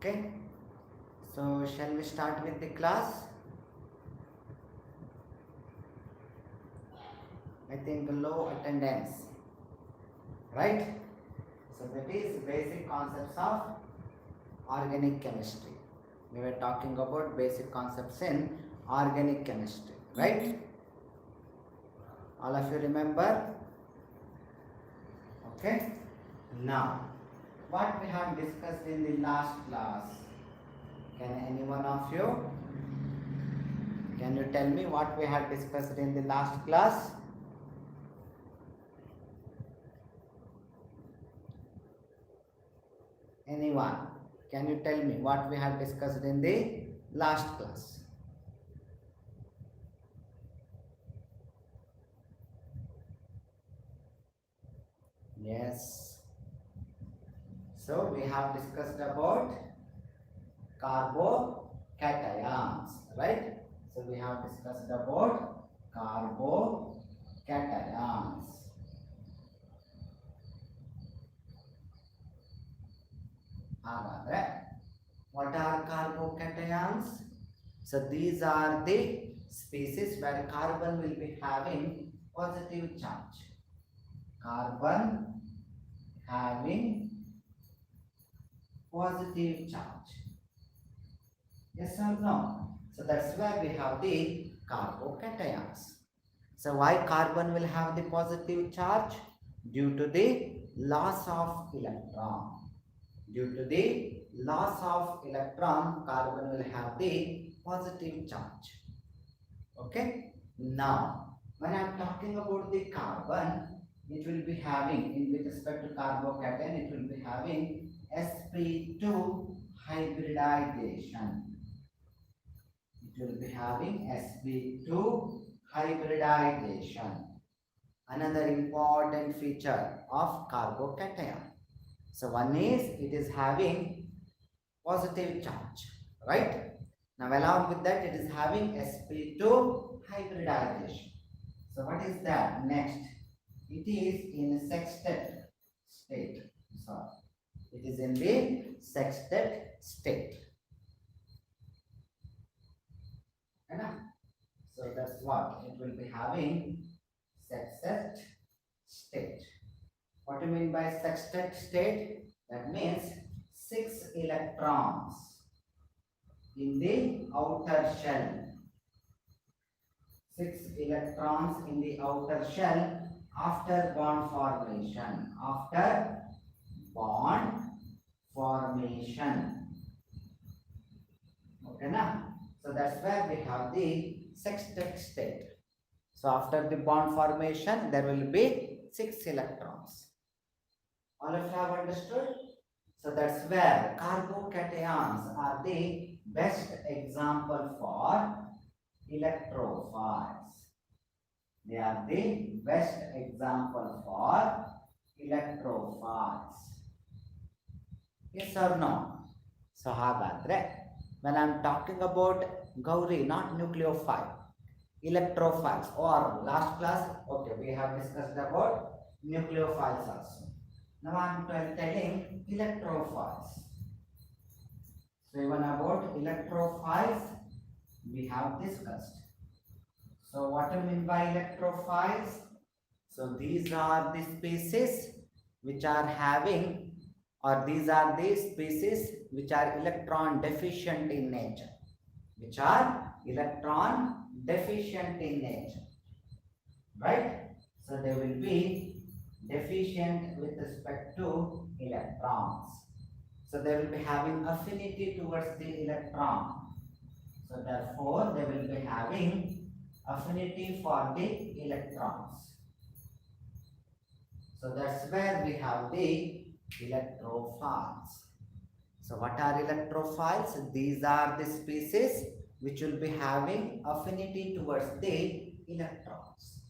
Okay, so shall we start with the class? I think low attendance, right? So that is basic concepts of organic chemistry. We were talking about basic concepts in organic chemistry, right? All of you remember? Okay. Now, what we have discussed in the last class? Can any one of you? Can you tell me what we had discussed in the last class? Anyone? Can you tell me what we had discussed in the last class? Yes. So we have discussed about carbocations, right? So we have discussed about carbocations. What are carbocations? So these are the species where carbon will be having positive charge. Carbon having positive charge. Yes or no? So that's why we have the carbocations. So why carbon will have the positive charge? Due to the loss of electron. Due to the loss of electron, carbon will have the positive charge. Okay. Now, when I am talking about the carbon, it will be having, in with respect to carbocation, it will be having sp2 hybridization. It will be having sp2 hybridization. Another important feature of carbocation. So one is it is having positive charge, right? Now along with that it is having sp2 hybridization. So what is that? Next, it is in sextet state. So it is in the sextet state. So that's what it will be having, sextet state. What do you mean by sextet state? That means 6 electrons in the outer shell. 6 electrons in the outer shell after bond formation. After bond formation. Okay, na? So that's where we have the sextet state. So after the bond formation, there will be 6 electrons. All of you have understood? So that's where carbocations are the best example for electrophiles. They are the best example for electrophiles. Yes or no? So hagadre, when I am talking about Gauri, not nucleophile, electrophiles, or last class, okay, we have discussed about nucleophiles also. Now I am telling electrophiles. So even about electrophiles we have discussed. So what do you mean by electrophiles? So these are the species which are having, or these are the species which are electron deficient in nature. Which are electron deficient in nature. Right? So they will be deficient with respect to electrons. So they will be having affinity towards the electron. So therefore they will be having affinity for the electrons. So that's where we have the electrophiles. So what are electrophiles? These are the species which will be having affinity towards the electrons.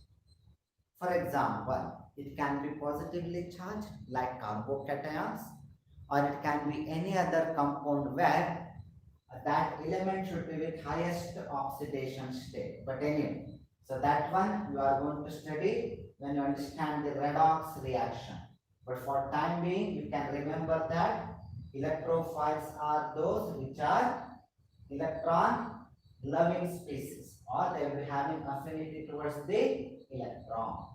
For example, it can be positively charged like carbocations, or it can be any other compound where that element should be with highest oxidation state. But anyway, so that one you are going to study when you understand the redox reaction. But for time being, you can remember that Electrophiles are those which are electron loving species, or they will be having affinity towards the electron.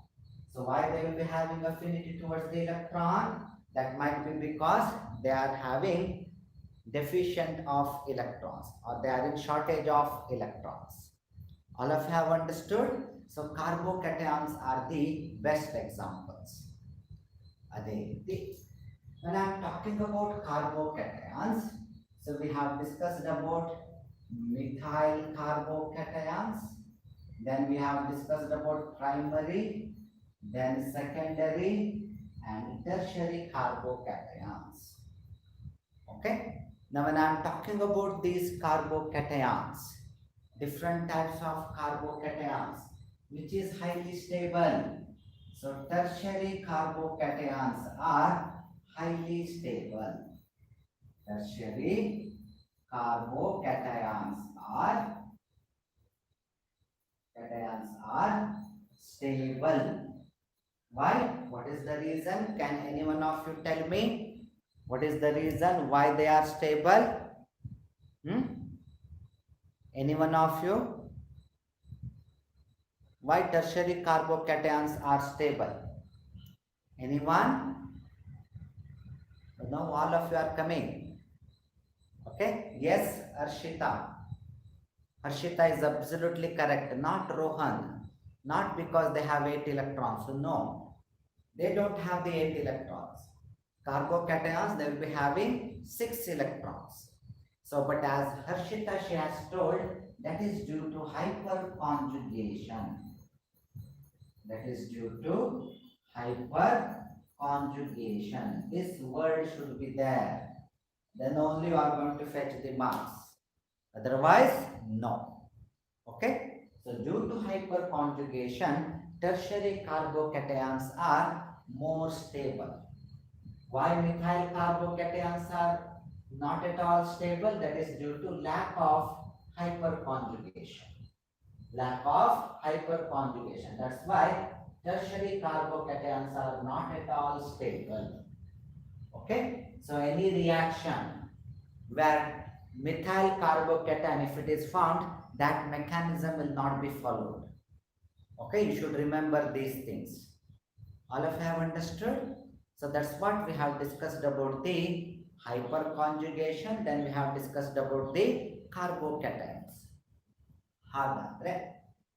So why they will be having affinity towards the electron? That might be because they are having deficient of electrons, or they are in shortage of electrons. All of you have understood? So carbocations are the best examples. When I am talking about carbocations, so we have discussed about methyl carbocations, then we have discussed about primary, then secondary and tertiary carbocations. Okay. Now when I am talking about these carbocations, different types of carbocations, which is highly stable. So tertiary carbocations are highly stable. Tertiary carbocations are stable. Why? What is the reason? Can any one of you tell me? What is the reason why they are stable? Any one of you? Why tertiary carbocations are stable? Anyone? Now all of you are coming. Okay? Yes, Arshita. Arshita is absolutely correct. Not Rohan. Not because they have 8 electrons. So no. They don't have the 8 electrons. Carbocations, they will be having 6 electrons. So, but as Harshita, she has told, that is due to hyperconjugation. That is due to hyperconjugation. This word should be there. Then only you are going to fetch the marks. Otherwise, no. Okay? So, due to hyperconjugation, tertiary carbocations are more stable. Why methyl carbocations are not at all stable? That is due to lack of hyperconjugation. Lack of hyperconjugation. That's why tertiary carbocations are not at all stable. Okay? So any reaction where methyl carbocation, if it is found, that mechanism will not be followed. Okay? You should remember these things. All of you have understood? So that's what we have discussed about the hyperconjugation. Then we have discussed about the carbocations.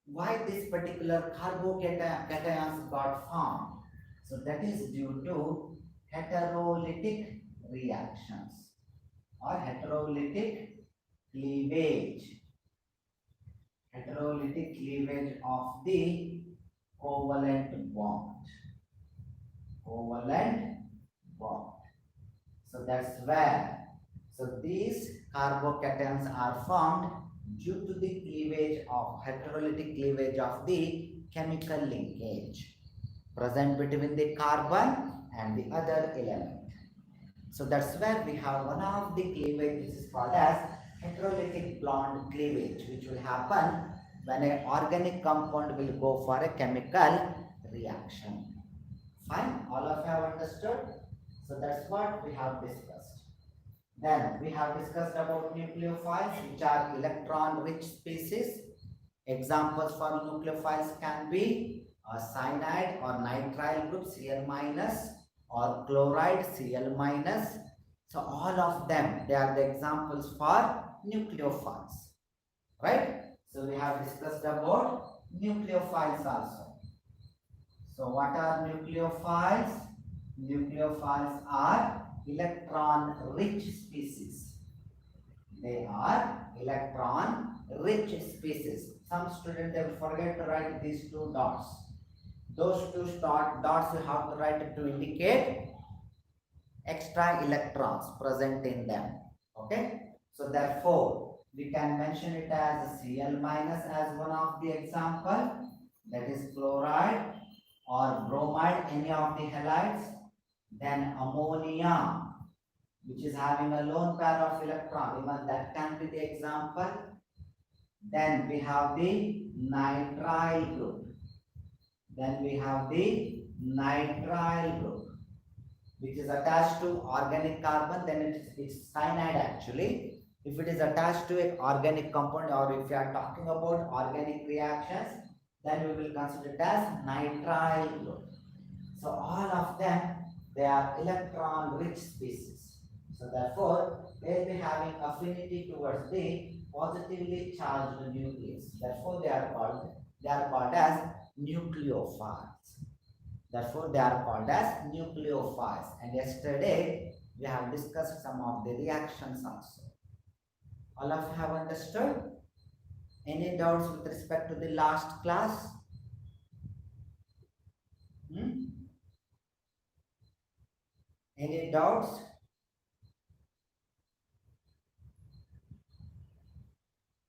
Why this particular carbocations got formed? So that is due to heterolytic reactions or heterolytic cleavage. Heterolytic cleavage of the covalent bond. Covalent bond. So that's where. So these carbocations are formed due to the cleavage of heterolytic cleavage of the chemical linkage present between the carbon and the other element. So that's where we have one of the cleavage which is called as heterolytic bond cleavage, which will happen when an organic compound will go for a chemical reaction. Fine, all of you have understood? So that's what we have discussed. Then we have discussed about nucleophiles, which are electron-rich species. Examples for nucleophiles can be cyanide or nitrile group Cl minus or chloride Cl minus. So all of them, they are the examples for nucleophiles, right? So we have discussed about nucleophiles also. So what are nucleophiles? Nucleophiles are electron-rich species. They are electron-rich species. Some students will forget to write these two dots. Those two dots you have to write to indicate extra electrons present in them. Okay? So therefore, we can mention it as Cl minus as one of the example. That is chloride or bromide, any of the halides. Then ammonia, which is having a lone pair of electron, even that can be the example. Then we have the nitrile group. Then we have the nitrile group. which is attached to organic carbon, then it's cyanide actually. If it is attached to an organic compound, or if you are talking about organic reactions, then we will consider it as nitrile group. So all of them, they are electron-rich species. So therefore, they will be having affinity towards the positively charged nucleus. Therefore, they are called as nucleophiles. Therefore, they are called as nucleophiles. And yesterday, we have discussed some of the reactions also. All of you have understood? Any doubts with respect to the last class? Any doubts?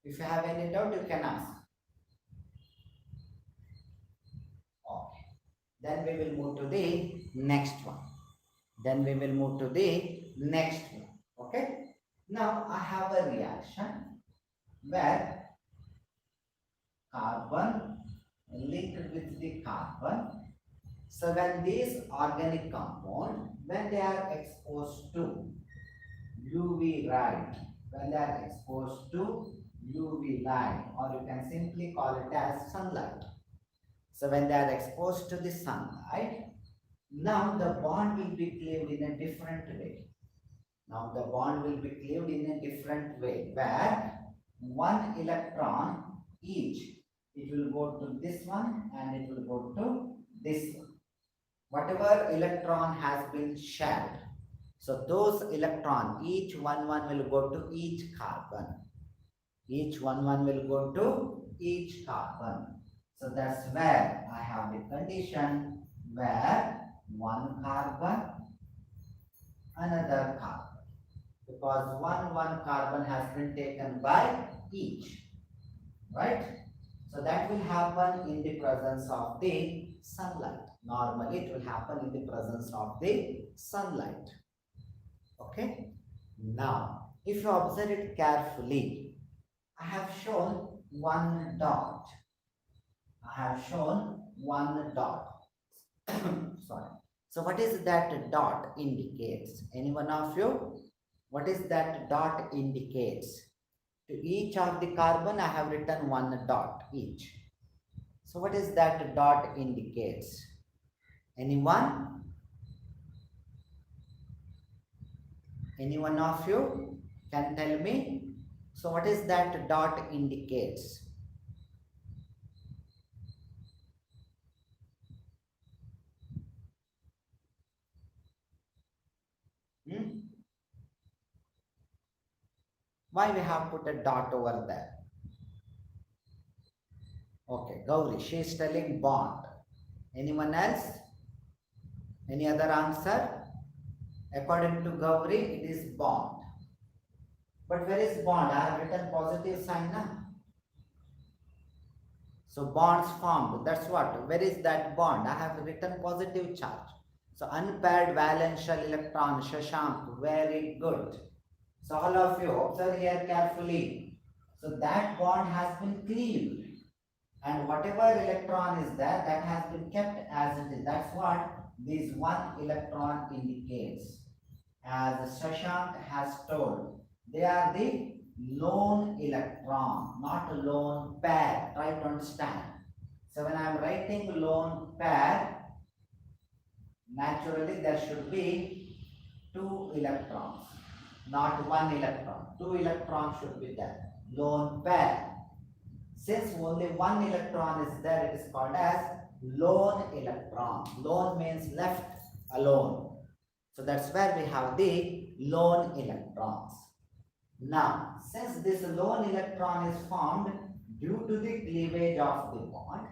If you have any doubt, you can ask. Okay. Then we will move to the next one. Okay. Now I have a reaction where carbon linked with the carbon. So when these organic compounds, when they are exposed to UV light, or you can simply call it as sunlight. So when they are exposed to the sunlight, now the bond will be cleaved in a different way. Where one electron each, it will go to this one and it will go to this one. Whatever electron has been shared, so those electron, each one will go to each carbon. So that's where I have the condition where one carbon, another carbon, because one carbon has been taken by each, right? So that will happen in the presence of the sunlight. Normally it will happen in the presence of the sunlight. Okay. Now, if you observe it carefully, I have shown one dot. Sorry. So what is that dot indicates? Any one of you? What is that dot indicates? To each of the carbon, I have written one dot each. So what is that dot indicates? Anyone? Any one of you can tell me? So what is that dot indicates? Why we have put a dot over there? Okay, Gauri, she is telling bond. Anyone else? Any other answer? According to Gauri, it is bond. But where is bond? I have written positive sign now. So bonds formed. That's what. Where is that bond? I have written positive charge. So unpaired valence shell electron, Shashank. Very good. So all of you observe here carefully. So that bond has been cleaved. And whatever electron is there, that has been kept as it is. That's what this one electron indicates. As Shashank has told, they are the lone electron, not lone pair. Try to understand. So when I am writing lone pair, naturally there should be two electrons, not one electron. Two electrons should be there. Lone pair. Since only one electron is there, it is called as lone electron. Lone means left alone. So that's where we have the lone electrons. Now, since this lone electron is formed due to the cleavage of the bond,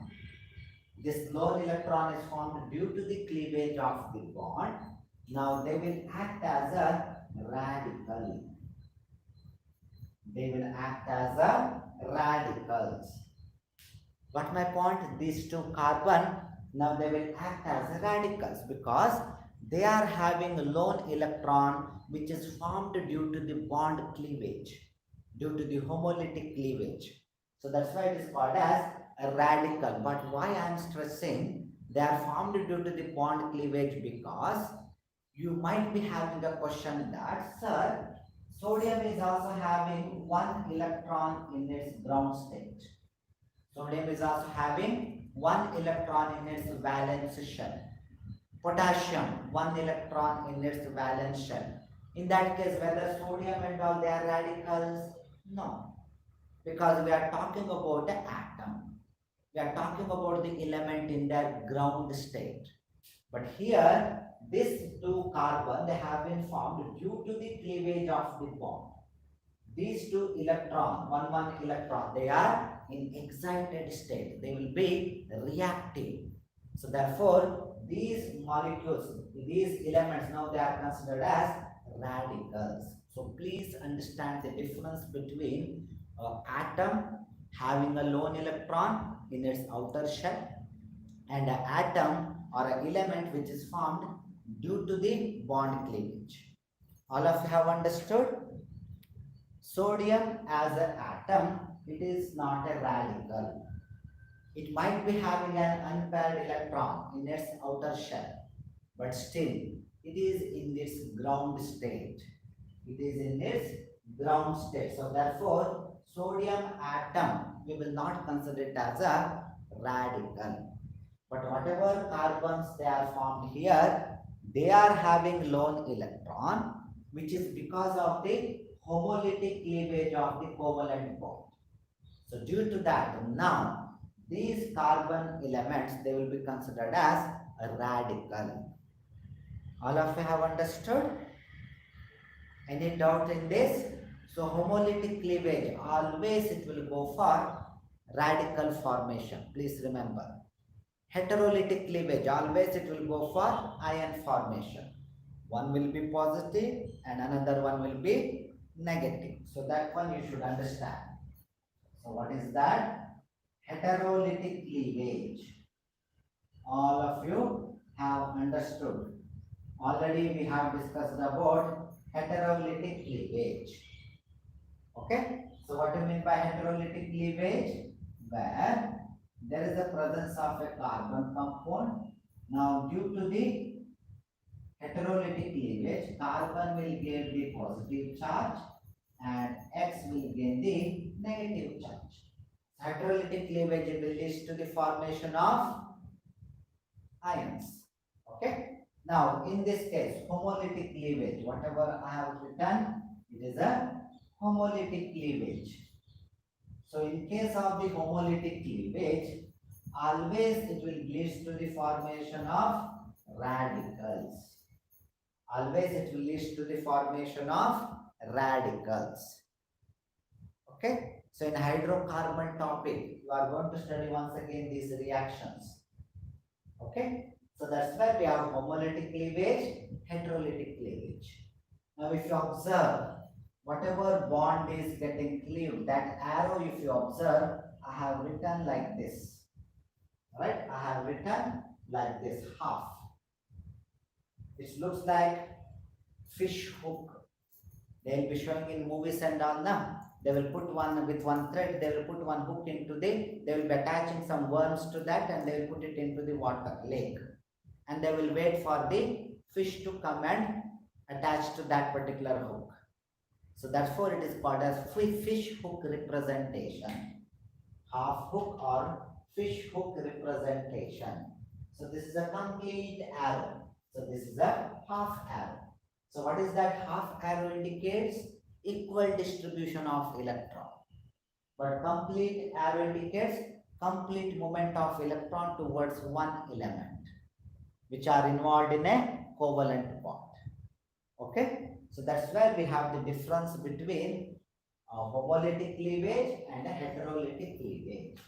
now they will act as a radical. What my point? These two carbon, now they will act as radicals because they are having a lone electron which is formed due to the bond cleavage, due to the homolytic cleavage. So that's why it is called as a radical. But why I am stressing they are formed due to the bond cleavage? Because You might be having a question that, sir, sodium is also having one electron in its ground state. Sodium is also having one electron in its valence shell. Potassium, one electron in its valence shell. In that case, whether sodium and all they are radicals? No, because we are talking about the atom. We are talking about the element in their ground state. But here, these two carbon, they have been formed due to the cleavage of the bond. These two electron, one electron, they are in excited state. They will be reactive. So therefore, these molecules, these elements, now they are considered as radicals. So please understand the difference between an atom having a lone electron in its outer shell and an atom or an element which is formed due to the bond cleavage. All of you have understood? Sodium as an atom, it is not a radical. It might be having an unpaired electron in its outer shell, but still it is in its ground state. It is in its ground state. So therefore, sodium atom, we will not consider it as a radical. But whatever carbons they are formed here, they are having lone electron, which is because of the homolytic cleavage of the covalent bond. So due to that, now these carbon elements, they will be considered as a radical. All of you have understood? Any doubt in this? So homolytic cleavage, always it will go for radical formation. Please remember. Heterolytic cleavage, always it will go for ion formation. One will be positive and another one will be negative. So that one you should understand. So what is that? Heterolytic cleavage. All of you have understood. Already we have discussed about heterolytic cleavage. Okay? So what do you mean by heterolytic cleavage? Where there is a presence of a carbon compound. Now due to the heterolytic cleavage, carbon will gain the positive charge and X will gain the negative charge. Hydrolytic cleavage will lead to the formation of ions. Okay. Now, in this case, homolytic cleavage, whatever I have written, it is a homolytic cleavage. So, in case of the homolytic cleavage, always it will lead to the formation of radicals. Always it will lead to the formation of radicals. Okay. So in hydrocarbon topic, you are going to study once again these reactions. Okay. So that's why we have homolytic cleavage, heterolytic cleavage. Now if you observe, whatever bond is getting cleaved, that arrow if you observe, I have written like this. Right? I have written like this, half. It looks like fish hook. They will be showing in movies and all now. They will put one with one thread, they will put one hook into they will be attaching some worms to that and they will put it into the water lake. And they will wait for the fish to come and attach to that particular hook. So therefore it is called as fish hook representation. Half hook or fish hook representation. So this is a complete arrow. So this is a half arrow. So what is that half arrow indicates? Equal distribution of electron. But complete arrow indicates complete movement of electron towards one element, which are involved in a covalent bond. Okay? So that's where we have the difference between homolytic cleavage and a heterolytic cleavage.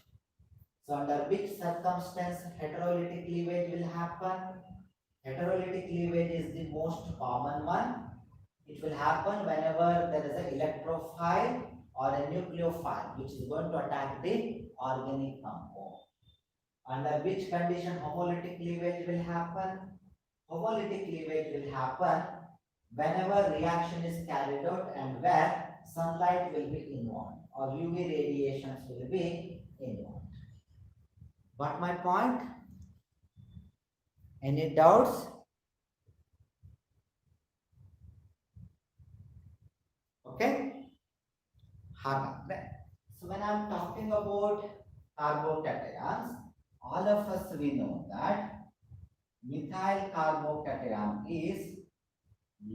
So under which circumstance heterolytic cleavage will happen? Heterolytic cleavage is the most common one. It will happen whenever there is an electrophile or a nucleophile which is going to attack the organic compound. Under which condition homolytic cleavage will happen? Homolytic cleavage will happen whenever reaction is carried out and where sunlight will be involved or UV radiations will be involved. Got my point? Any doubts? ಹಾಗಾದ್ರೆ so when I'm talking about carbocations, all of us we know that methyl carbocation is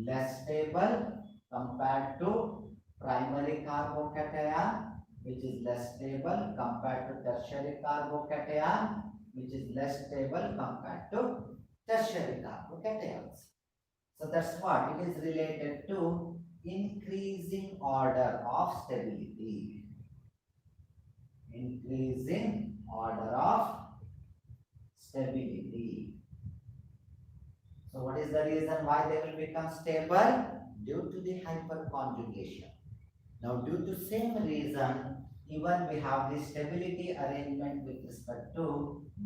less stable compared to primary carbocation, which is less stable compared to tertiary carbocation, which is less stable compared to tertiary carbocations. So that's what it is related to increasing order of stability. Increasing order of stability. So what is the reason why they will become stable? Due to the hyperconjugation. Now due to same reason, even we have the stability arrangement with respect to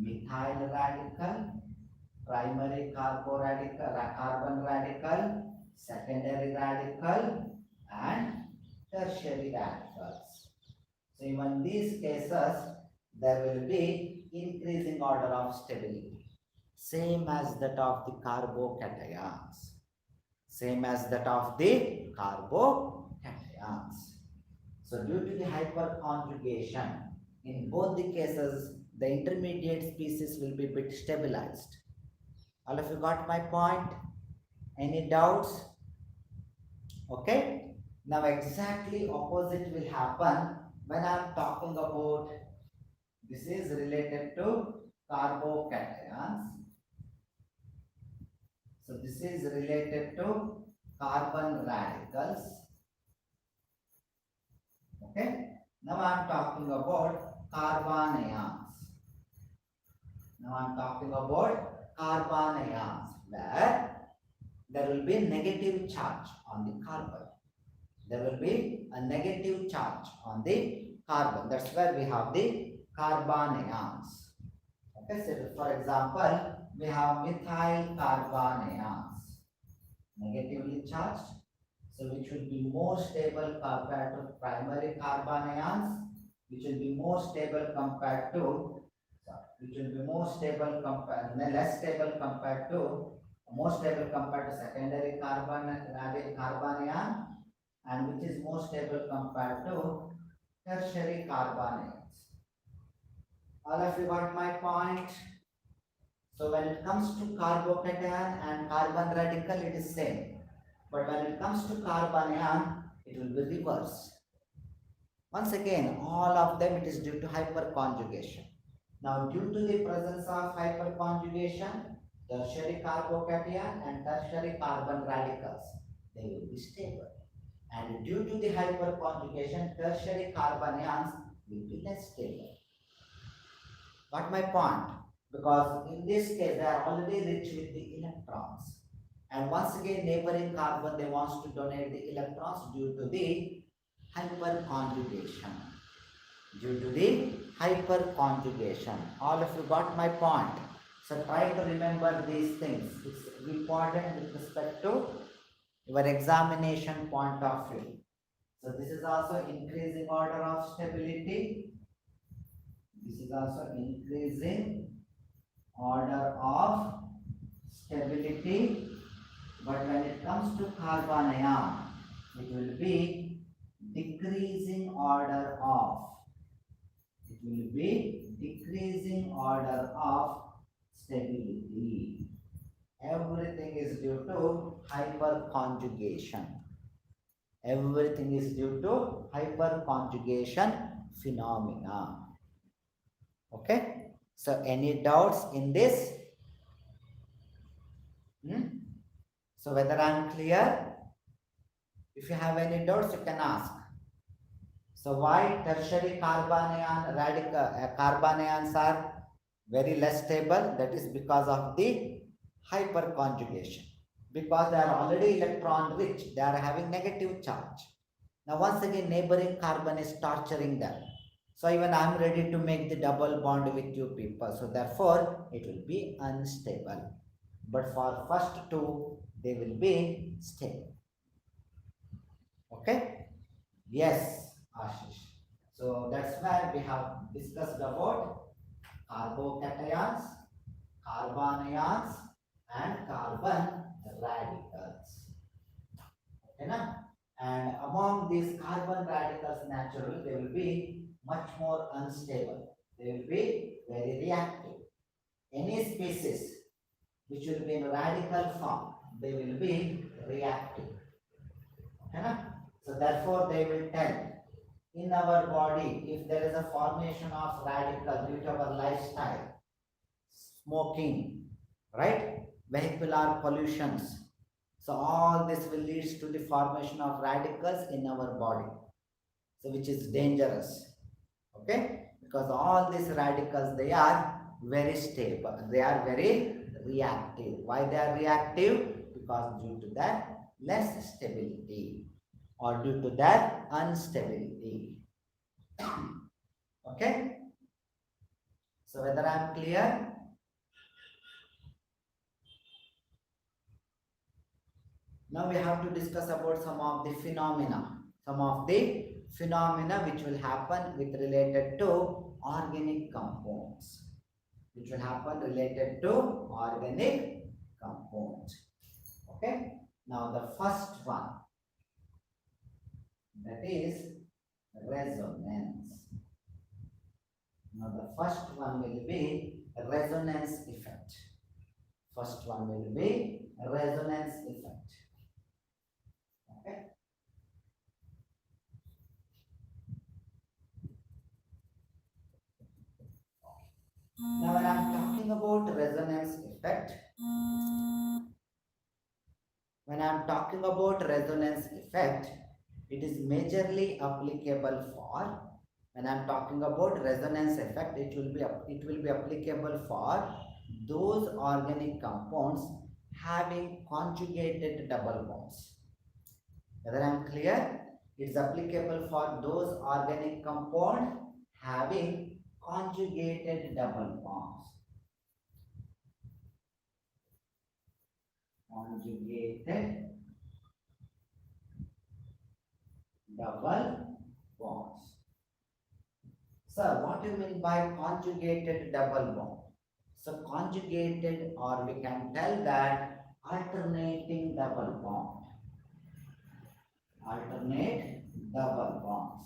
methyl radical, primary carbon radical, secondary radical, and tertiary radicals. So even these cases, there will be increasing order of stability, same as that of the carbocations. Same as that of the carbocations. So due to the hyperconjugation, in both the cases, the intermediate species will be bit stabilized. All of you got my point? Any doubts? Okay. Now exactly opposite will happen when I am talking about, this is related to carbocations. So this is related to carbon radicals. Okay. Now I am talking about carbon ions. Now I am talking about carbon ions, where there will be negative charge on the carbon. There will be a negative charge on the carbon. That's where we have the carbon ions. Okay, so for example, we have methyl carbon ions, negatively charged, so which will be more stable compared to primary carbon ions, which will be more stable compared to, which will be more stable compared, less stable compared to, more stable compared to secondary carbon ion, and which is more stable compared to tertiary carbon ions. All of you got my point? So when it comes to carbocation and carbon radical, it is same. But when it comes to carbon ion, it will be reversed. Once again, all of them, it is due to hyperconjugation. Now, due to the presence of hyperconjugation, tertiary carbocation and tertiary carbon radicals, they will be stable. And due to the hyperconjugation, tertiary carbon ions will be less stable. Got my point? Because in this case, they are already rich with the electrons. And once again, neighboring carbon, they want to donate the electrons due to the hyperconjugation. Due to the hyperconjugation. All of you got my point? So try to remember these things. It's important with respect to your examination point of view. So this is also increasing order of stability. This is also increasing order of stability. But when it comes to carbon ion, it will be decreasing order of. It will be decreasing order of stability. Everything is due to hyperconjugation. Everything is due to hyperconjugation phenomena. Okay. So any doubts in this? So whether I am clear? If you have any doubts, you can ask. So why tertiary carbon ions are very less stable? That is because of the hyperconjugation. Because they are already electron rich, they are having negative charge. Now once again, neighboring carbon is torturing them. So even I am ready to make the double bond with you people. So therefore, it will be unstable. But for first two, they will be stable. Okay? Yes, Ashish. So that's where we have discussed about carbocations, carbon ions, and carbon radicals. Okay, na? And among these carbon radicals naturally they will be much more unstable. They will be very reactive. Any species which will be in radical form, they will be reactive. Okay? So therefore they will tell in our body if there is a formation of radical due to our lifestyle, smoking, right? Vehicular pollutions. So all this will lead to the formation of radicals in our body. So which is dangerous. Okay? Because all these radicals, they are very stable. They are very reactive. Why they are reactive? Because due to that less stability or due to that instability. Okay? So whether I am clear? Now we have to discuss about some of the phenomena. Some of the phenomena which will happen with related to organic compounds. Which will happen related to organic compounds. Okay? Now the first one, that is resonance. Now the first one will be resonance effect. First one will be resonance effect. Okay? Now when I am talking about resonance effect, it is majorly applicable for, when I am talking about resonance effect, it will be applicable for those organic compounds having conjugated double bonds. Whether I am clear? It is applicable for those organic compounds having conjugated double bonds. Conjugated double bonds. Sir, what do you mean by conjugated double bond? So conjugated, or we can tell that alternating double bond. Alternate double bonds.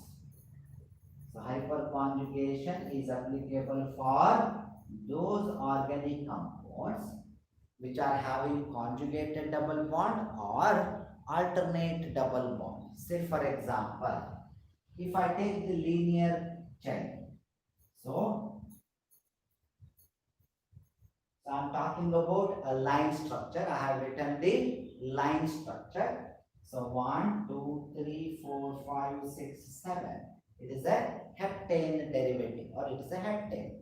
So hyperconjugation is applicable for those organic compounds which are having conjugated double bond or alternate double bond. Say for example, if I take the linear chain, so I'm talking about a line structure. I have written the line structure. So 1, 2, 3, 4, 5, 6, 7. It is a heptane derivative, or it is a heptane.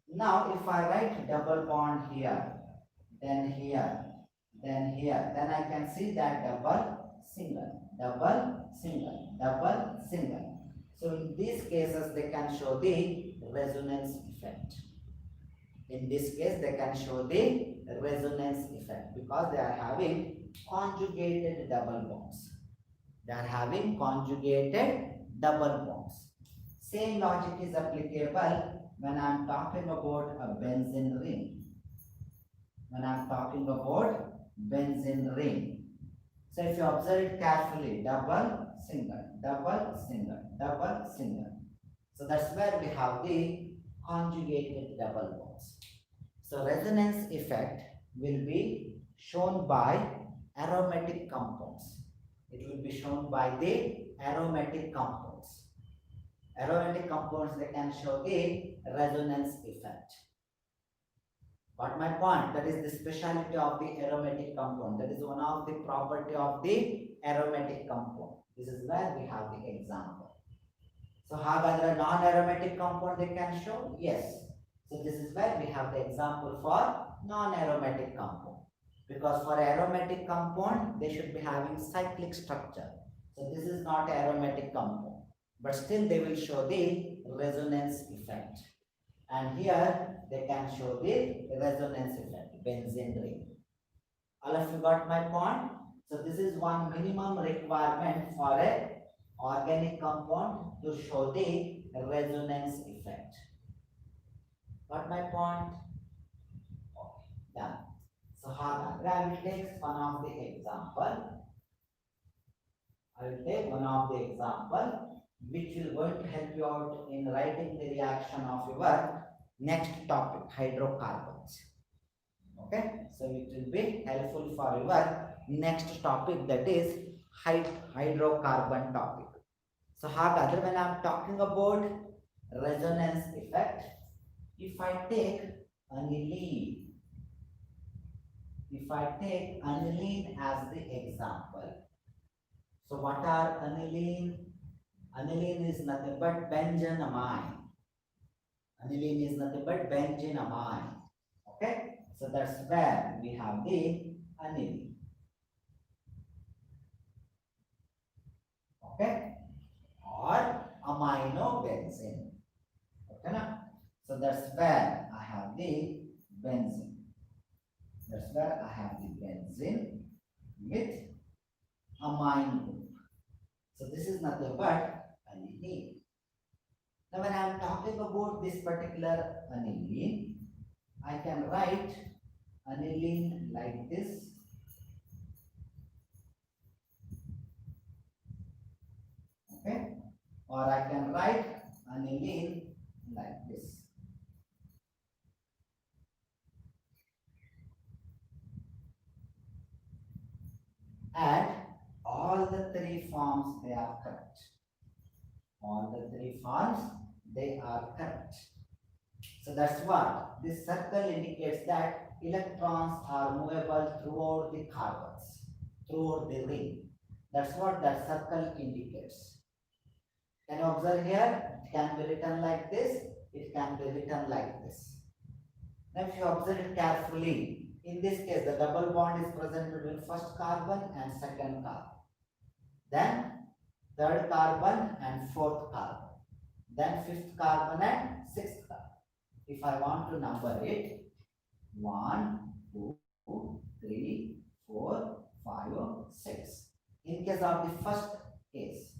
Now if I write double bond here, then here, then here, then I can see that double, single, double, single, double, single. So in these cases they can show the resonance effect. In this case they can show the resonance effect because they are having conjugated double bonds. They are having conjugated double bonds. Same logic is applicable when I am talking about a benzene ring. When I am talking about benzene ring. So if you observe it carefully, double, single, double, single, double, single. So that's where we have the conjugated double bonds. So resonance effect will be shown by aromatic compounds. It will be shown by the aromatic compounds. Aromatic compounds, they can show the resonance effect. Got my point? That is the speciality of the aromatic compound. That is one of the property of the aromatic compound. This is where we have the example. So however, non-aromatic compound they can show? Yes. So this is where we have the example for non-aromatic compound. Because for aromatic compound, they should be having cyclic structure. So this is not aromatic compound. But still they will show the resonance effect. And here they can show the resonance effect, benzene ring. All of you got my point? So this is one minimum requirement for a organic compound to show the resonance effect. Got my point? Okay, done. So I will take one of the example. I I will take one of the example which will going to help you out in writing the reaction of your next topic, hydrocarbons. Okay, so it will be helpful for your next topic, that is hydrocarbon topic. So hagadre when I am talking about resonance effect, if I take aniline, as the example, so what are aniline? Aniline is nothing but benzenamine. Aniline is nothing but benzenamine. Okay, so that's where we have the aniline. Okay, or aminobenzene. Okay, na? So that's where I have the benzene. That's where I have the benzene with amine group. So this is nothing but aniline. Now when I am talking about this particular aniline, I can write aniline like this. Okay, or I can write aniline like this. And all the three forms they are correct. All the three forms they are correct. So that's what this circle indicates, that electrons are movable throughout the carbons, throughout the ring. That's what that circle indicates. Can you observe here? It can be written like this, it can be written like this. Now if you observe it carefully, in this case the double bond is present between first carbon and second carbon, then third carbon and fourth carbon, then fifth carbon and sixth carbon. If I want to number it, 1, 2, 3, 4, 5, 6. In case of the first case,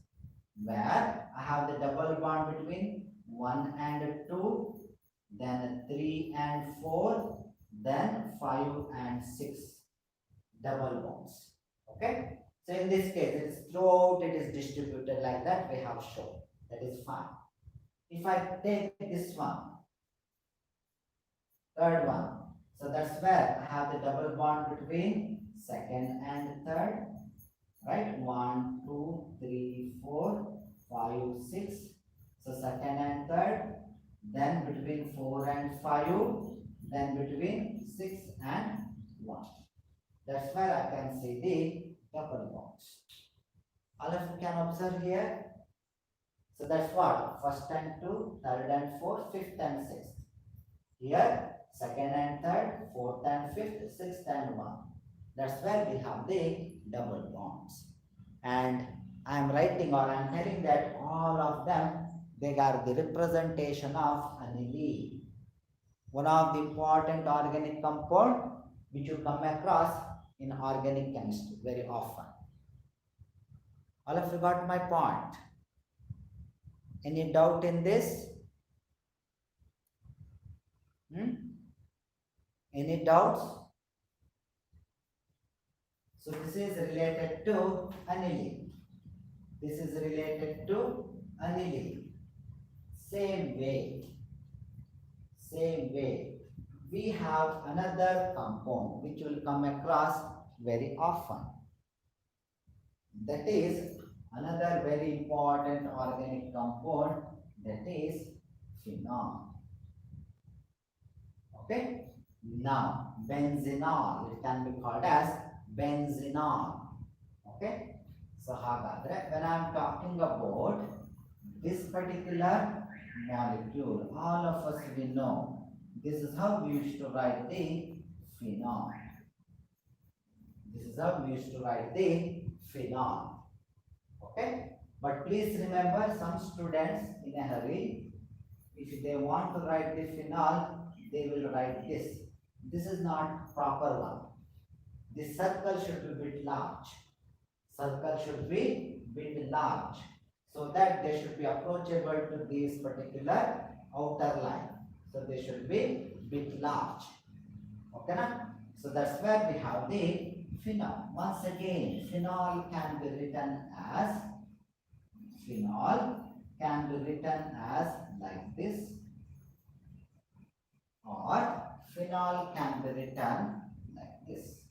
where I have the double bond between 1 and 2, then 3 and 4, then 5 and 6 double bonds. Okay, so in this case it is throughout, it is distributed like that we have shown. That is fine. If I take this one, third one, so that's where I have the double bond between second and third, right? 1, 2, 3, 4, 5, 6. So second and third, then between 4 and 5, then between 6 and 1. That's where I can see the double bonds. All of you can observe here. So that's what first and 2, third and 4, fifth and 6th. Here second and third, fourth and fifth, sixth and 1. That's where we have the double bonds. And I am writing, or I am telling that all of them, they are the representation of aniline, one of the important organic compound which you come across in organic chemistry very often. All of you got my point? Any doubt in this? Any doubts? So this is related to aniline. This is related to aniline. Same way, we have another compound which will come across very often. That is another very important organic compound, that is phenol. Okay. Now benzenol, it can be called as benzenol. Okay. So hagadre, when I am talking about this particular molecule, all of us we know this is how we used to write the phenol. This is how we used to write the phenol. Okay. But please remember, some students in a hurry, if they want to write the phenol, they will write this. This is not proper one. This circle should be bit large. Circle should be bit large, so that they should be approachable to this particular outer line. So they should be bit large. Okay, na? So that's where we have the Phenol. Once again, phenol can be written as like this, or phenol can be written like this.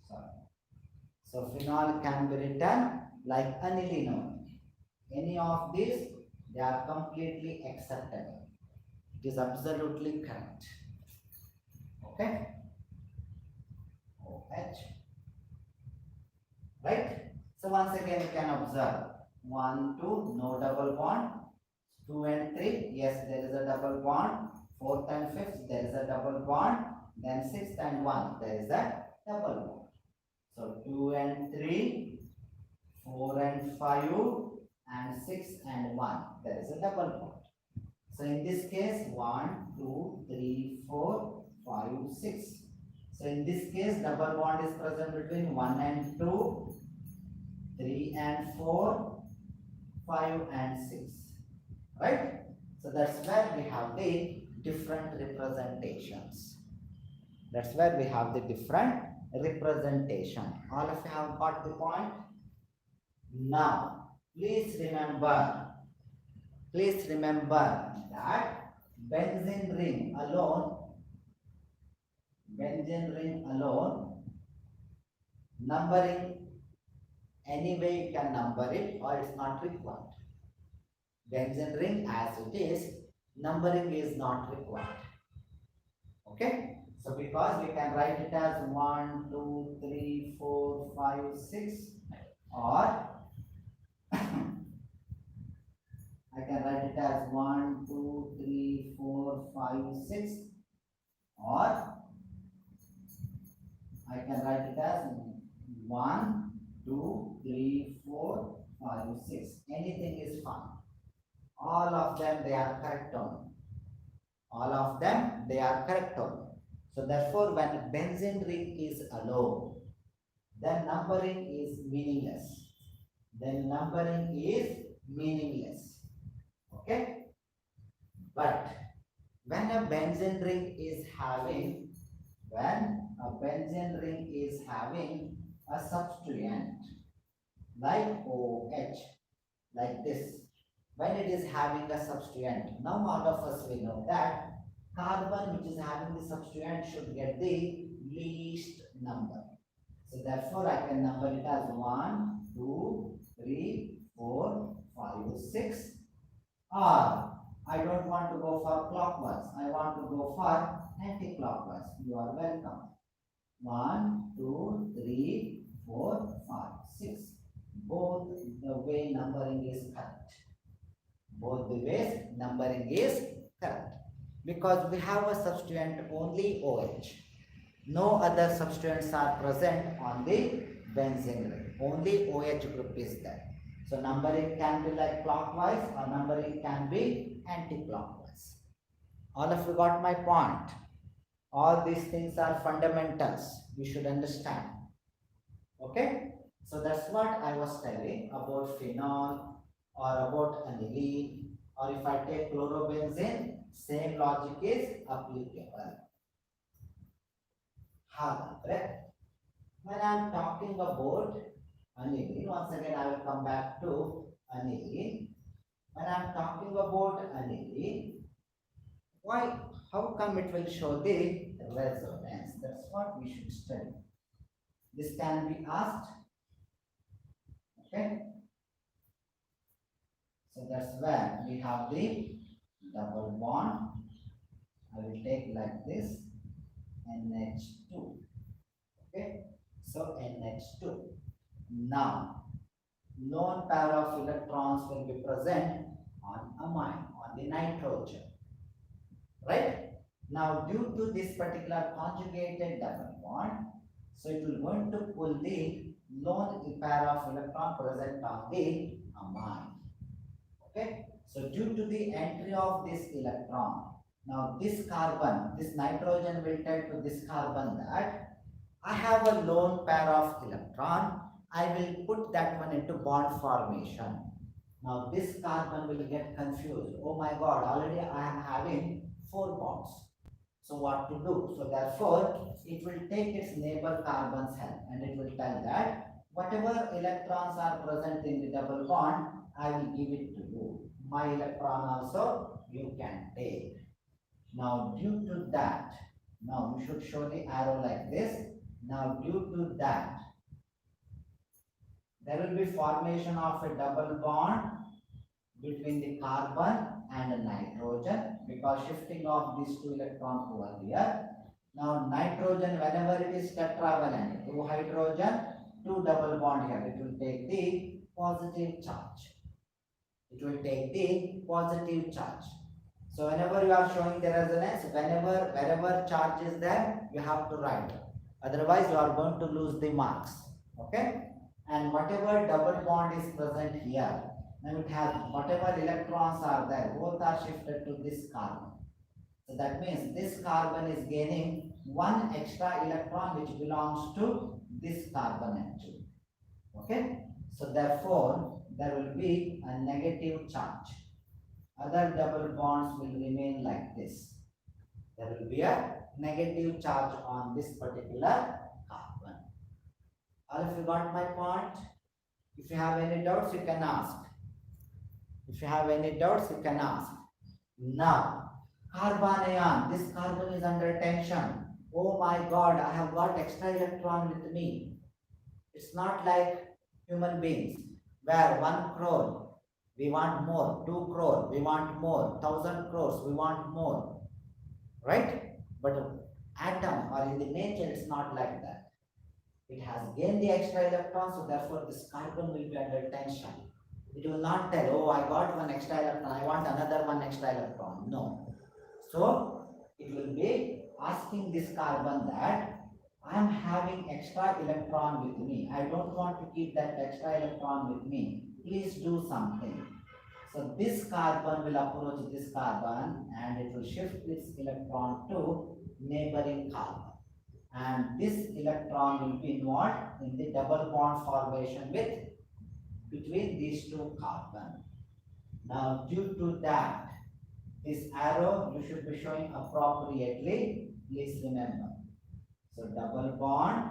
Sorry. So phenol can be written like aniline. Any of these, they are completely acceptable. It is absolutely correct. Okay? OH. Right? So once again, you can observe 1, 2, no double bond. 2 and 3, yes, there is a double bond. 4th and 5th, there is a double bond. Then 6th and 1, there is a double bond. So 2 and 3, 4 and 5, and 6 and 1, there is a double bond. So in this case, 1, 2, 3, 4, 5, 6. So in this case, double bond is present between 1 and 2, 3 and 4, 5 and 6. Right? So that's where we have the different representations. That's where we have the different representation. All of you have got the point? Now, please remember that benzene ring alone, numbering, anyway you can number it or it's not required. Benzene ring as it is, numbering is not required. Okay? So because we can write it as 1, 2, 3, 4, 5, 6, or I can write it as 1, 2, 3, 4, 5, 6, or I can write it as 1, 2, 3, 4, 5, 6. Anything is fine. All of them, they are correct only. All of them, they are correct only. So therefore, when benzene ring is alone, then numbering is meaningless. Okay? But when a benzene ring is having a substituent like OH, like this, when it is having a substituent, now all of us we know that carbon which is having the substituent should get the least number. So therefore I can number it as 1, 2, 3, 4, 5, 6, or I don't want to go for clockwise, I want to go for anti-clockwise. You are welcome. 1, 2, 3, 4, 5, 6. Both the way numbering is correct. Both the ways numbering is correct. Because we have a substituent only OH. No other substituents are present on the benzene ring. Only OH group is there. So numbering can be like clockwise or numbering can be anti-clockwise. All of you got my point. All these things are fundamentals. You should understand. Okay? So that's what I was telling about phenol or about aniline, or if I take chlorobenzene, same logic is applicable. When I am talking about aniline, once again I will come back to aniline. When I am talking about aniline, how come it will show the resonance? That's what we should study. This can be asked. Okay. So that's where we have the double bond. I will take like this, NH2. Okay. So NH2. Now, lone pair of electrons will be present on amine, on the nitrogen. Right? Now, due to this particular conjugated double bond, so it will going to pull the lone pair of electron present on the amine. Okay? So, due to the entry of this electron, now this carbon, this nitrogen will tell to this carbon that I have a lone pair of electron, I will put that one into bond formation. Now, this carbon will get confused. Oh my God, already I am having 4 bonds. So what to do? So therefore, it will take its neighbor carbon's help and it will tell that whatever electrons are present in the double bond, I will give it to you. My electron also you can take. Now due to that, now you should show the arrow like this. Now due to that, there will be formation of a double bond between the carbon and the nitrogen because shifting of these two electrons over here. Now nitrogen, whenever it is tetravalent, two hydrogen, two double bond here, it will take the positive charge. It will take the positive charge. So whenever you are showing the resonance, wherever charge is there, you have to write. Otherwise, you are going to lose the marks. Okay? And whatever double bond is present here, now it has whatever electrons are there, both are shifted to this carbon. So that means this carbon is gaining one extra electron which belongs to this carbon actually. Okay? So therefore, there will be a negative charge. Other double bonds will remain like this. There will be a negative charge on this particular carbon. All of you got my point? If you have any doubts, you can ask. If you have any doubts, you can ask. Now, carbanion, this carbon is under tension. Oh my God, I have got extra electron with me. It's not like human beings, where 1 crore, we want more, 2 crore, we want more, 1,000 crores, we want more, right? But atom or in the nature, it's not like that. It has gained the extra electron, so therefore this carbon will be under tension. It will not tell, oh, I got one extra electron, I want another one extra electron. No. So it will be asking this carbon that I am having extra electron with me. I don't want to keep that extra electron with me. Please do something. So this carbon will approach this carbon and it will shift its electron to neighboring carbon. And this electron will be involved in the double bond formation between these two carbons. Now due to that, this arrow you should be showing appropriately. Please remember. So double bond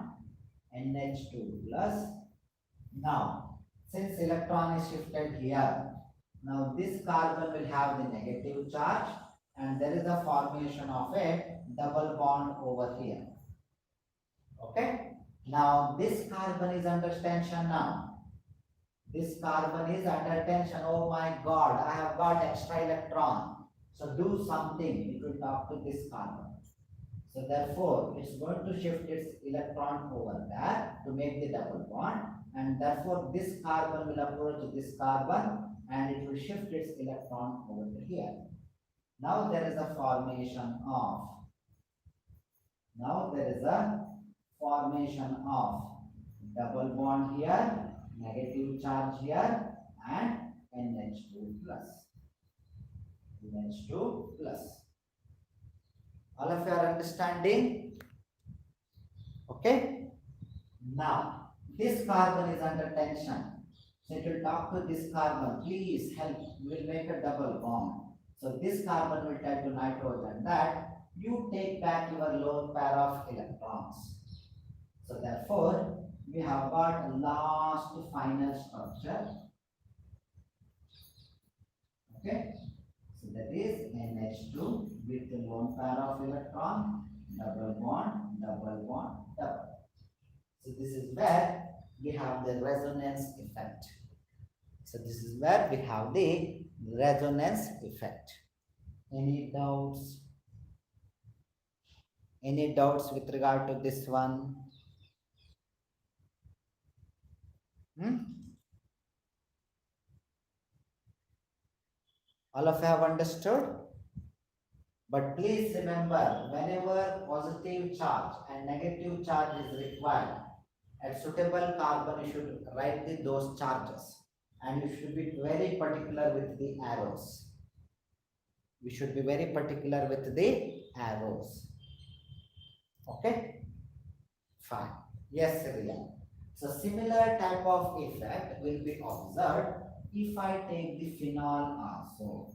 NH2 plus. Now since electron is shifted here, now this carbon will have the negative charge and there is a formation of a double bond over here. Okay. Now this carbon is under tension now. This carbon is under tension. Oh my God, I have got extra electron. So do something. It will talk to this carbon. So therefore, it's going to shift its electron over there to make the double bond. And therefore, this carbon will approach this carbon and it will shift its electron over to here. Now there is a formation of double bond here, negative charge here, and NH2 plus. NH2 plus. All of you are understanding? Okay. Now, this carbon is under tension. So it will talk to this carbon, please help, we will make a double bond. So this carbon will tell to nitrogen that you take back your lone pair of electrons. So therefore, we have got a last final structure. Okay. So that is NH2 with the lone pair of electron, double bond, double bond, double. So this is where we have the resonance effect. So this is where we have the resonance effect. Any doubts? Any doubts with regard to this one? All of you have understood? But please remember, whenever positive charge and negative charge is required, at suitable carbon you should write those charges. And you should be very particular with the arrows. We should be very particular with the arrows. Okay? Fine. Yes, Riya. So similar type of effect will be observed if I take the phenol also.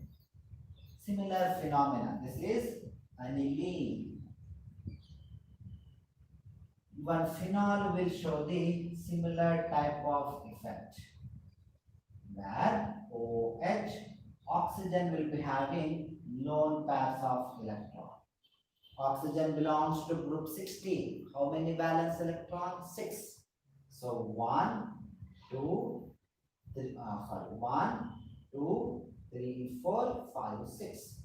Similar phenomena. This is aniline. Even phenol will show the similar type of effect, where OH, oxygen will be having lone pairs of electrons. Oxygen belongs to group 16. How many valence electrons? 6. So 1, 2, 3, 1, 2, 3, 4, 5, 6.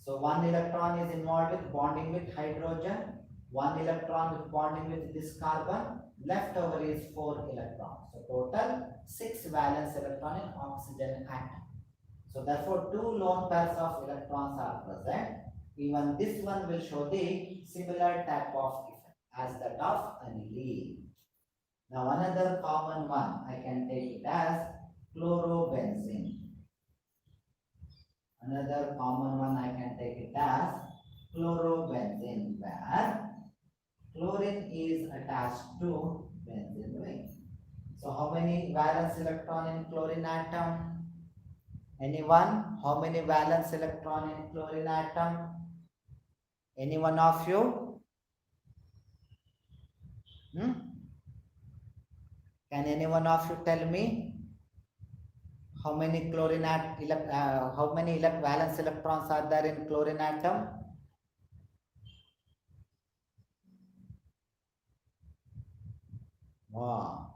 So one electron is involved with bonding with hydrogen, one electron with bonding with this carbon, leftover is 4 electrons. So total 6 valence electron in oxygen atom. So therefore 2 lone pairs of electrons are present. Even this one will show the similar type of effect as that of aniline. Now another common one, I can take it as chlorobenzene. Another common one I can take it as chlorobenzene, where chlorine is attached to benzene ring. So how many valence electron in chlorine atom? Anyone? How many valence electron in chlorine atom? Any one of you? Can any one of you tell me how many valence electrons are there in chlorine atom? Wow.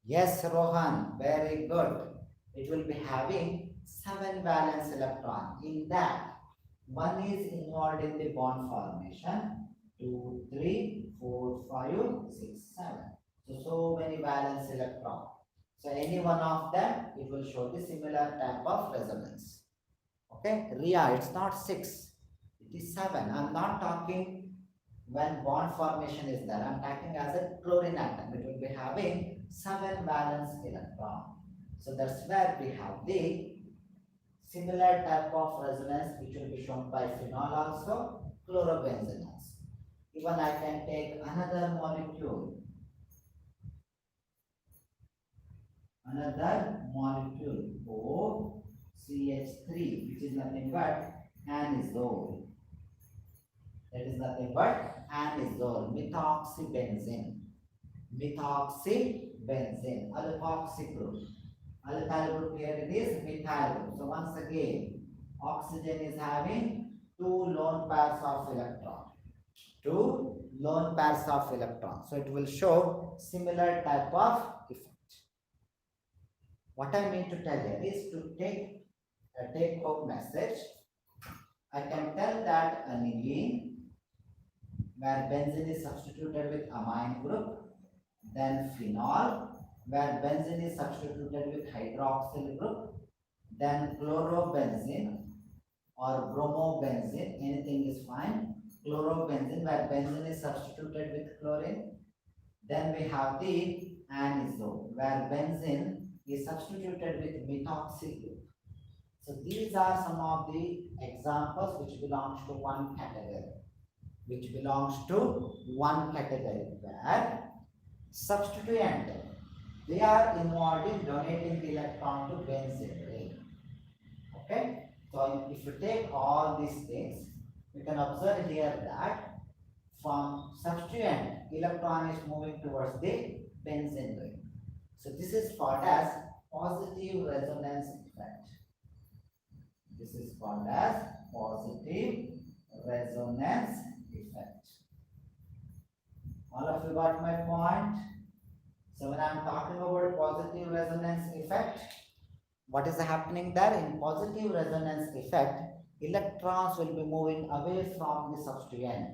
Yes, Rohan, very good. It will be having 7 valence electron. In that, one is involved in the bond formation. 2, 3, 4, 5, 6, 7. So many valence electron. So any one of them, it will show the similar type of resonance. Okay, Ria, it's not 6, it is 7. I'm not talking when bond formation is there. I'm talking as a chlorine atom. It will be having 7 valence electron. So that's where we have the similar type of resonance which will be shown by phenol also, chlorobenzene also. Even I can take another molecule. OCH3, which is nothing but anisole. That is nothing but anisole, methoxybenzene. Methoxybenzene, alkoxy group. Alkyl group here it is methyl group. So once again, oxygen is having 2 lone pairs of electrons. 2 lone pairs of electrons. So it will show similar type of effect. What I mean to tell you is to take a take-home message. I can tell that aniline, where benzene is substituted with amine group, then phenol, where benzene is substituted with hydroxyl group, then chlorobenzene or bromobenzene, anything is fine. Chlorobenzene, where benzene is substituted with chlorine. Then we have the anisole, where benzene is substituted with methoxy group. So these are some of the examples which belongs to one category. Where substituent, they are involved in donating the electron to benzene ring. Okay, so if you take all these things, you can observe here that from substituent, electron is moving towards the benzene ring. So this is called as positive resonance effect. This is called as positive resonance effect. All of you got my point? So when I'm talking about positive resonance effect, what is happening there? In positive resonance effect, electrons will be moving away from the substituent,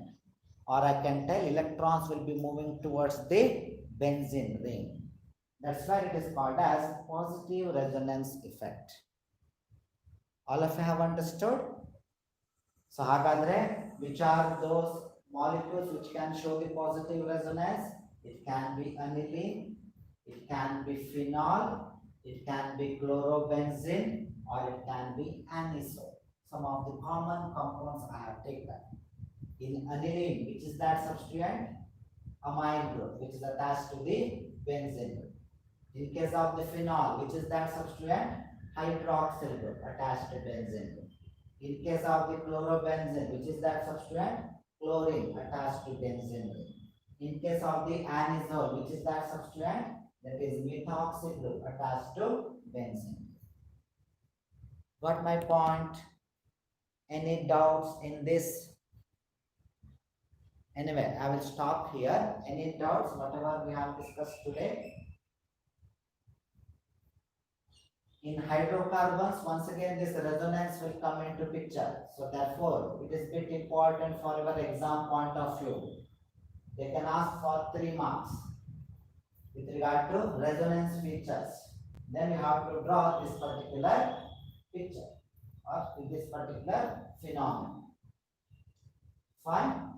or I can tell electrons will be moving towards the benzene ring. That's why it is called as positive resonance effect. All of you have understood? So hagadre, which are those molecules which can show the positive resonance? It can be aniline, it can be phenol, it can be chlorobenzene, or it can be anisole. Some of the common compounds I have taken. In aniline, which is that substituent? Amine group, which is attached to the benzene group. In case of the phenol, which is that substituent? hydroxyl group attached to benzene group. In case of the chlorobenzene, which is that substituent? Chlorine attached to benzene group. In case of the anisole, which is that substituent? That is methoxy group attached to benzene. Got my point? Any doubts in this? Anyway, I will stop here. Any doubts, whatever we have discussed today? In hydrocarbons, once again, this resonance will come into picture. So therefore, it is bit important for your exam point of view. They can ask for 3 marks with regard to resonance features. Then you have to draw this particular picture or this particular phenomenon. Fine?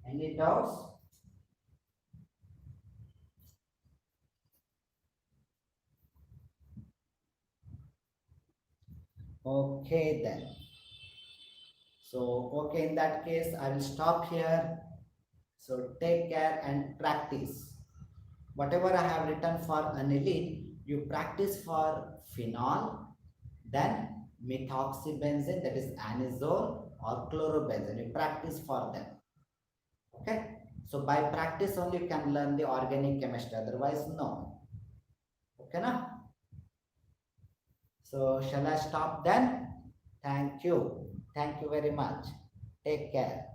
Any doubts? Okay then. So, okay, in that case, I will stop here. So, take care and practice. Whatever I have written for aniline, you practice for phenol, then methoxybenzene, that is anisole or chlorobenzene. You practice for them. Okay? So, by practice only you can learn the organic chemistry, otherwise, no. Okay, na? So, shall I stop then? Thank you. Thank you very much. Take care.